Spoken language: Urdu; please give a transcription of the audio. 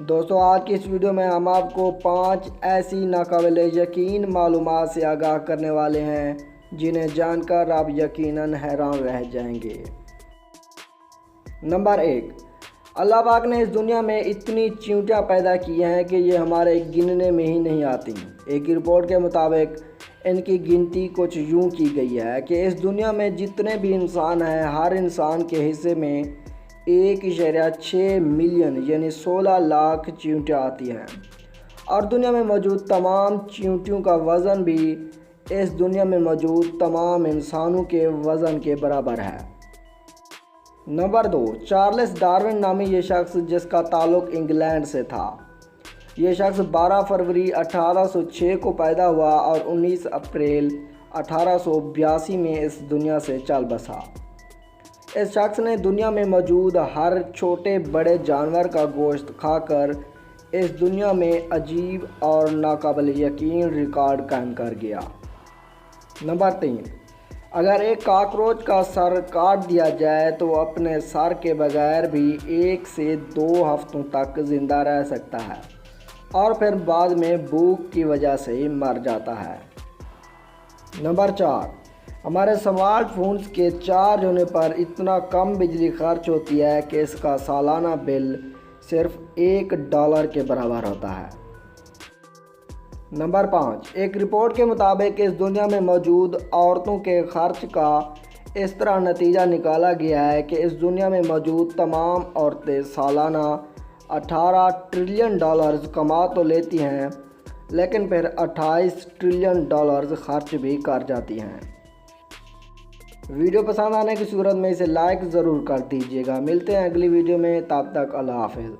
دوستوں آج کی اس ویڈیو میں ہم آپ کو 5 ایسی ناقابل یقین معلومات سے آگاہ کرنے والے ہیں جنہیں جان کر آپ یقیناً حیران رہ جائیں گے۔ نمبر 1، اللہ پاک نے اس دنیا میں اتنی چیونٹیاں پیدا کی ہیں کہ یہ ہمارے گننے میں ہی نہیں آتی۔ ایک رپورٹ کے مطابق ان کی گنتی کچھ یوں کی گئی ہے کہ اس دنیا میں جتنے بھی انسان ہیں ہر انسان کے حصے میں 1.6 ملین یعنی 16 لاکھ چیونٹیاں آتی ہیں، اور دنیا میں موجود تمام چیونٹیوں کا وزن بھی اس دنیا میں موجود تمام انسانوں کے وزن کے برابر ہے۔ نمبر 2، چارلس ڈارون نامی یہ شخص جس کا تعلق انگلینڈ سے تھا۔ یہ شخص 12 فروری 1806 کو پیدا ہوا اور 19 اپریل 1882 میں اس دنیا سے چل بسا۔ اس شخص نے دنیا میں موجود ہر چھوٹے بڑے جانور کا گوشت کھا کر اس دنیا میں عجیب اور ناقابل یقین ریکارڈ قائم کر گیا۔ نمبر 3، اگر ایک کاکروچ کا سر کاٹ دیا جائے تو اپنے سر کے بغیر بھی 1 سے 2 ہفتوں تک زندہ رہ سکتا ہے اور پھر بعد میں بھوک کی وجہ سے مر جاتا ہے۔ نمبر 4، ہمارے سمارٹ فونز کے چارج ہونے پر اتنا کم بجلی خرچ ہوتی ہے کہ اس کا سالانہ بل صرف $1 کے برابر ہوتا ہے۔ نمبر 5، ایک رپورٹ کے مطابق اس دنیا میں موجود عورتوں کے خرچ کا اس طرح نتیجہ نکالا گیا ہے کہ اس دنیا میں موجود تمام عورتیں سالانہ $18 ٹریلین کما تو لیتی ہیں لیکن پھر $28 ٹریلین خرچ بھی کر جاتی ہیں۔ ویڈیو پسند آنے کی صورت میں اسے لائک ضرور کر دیجیے گا۔ ملتے ہیں اگلی ویڈیو میں، تب تک اللہ حافظ۔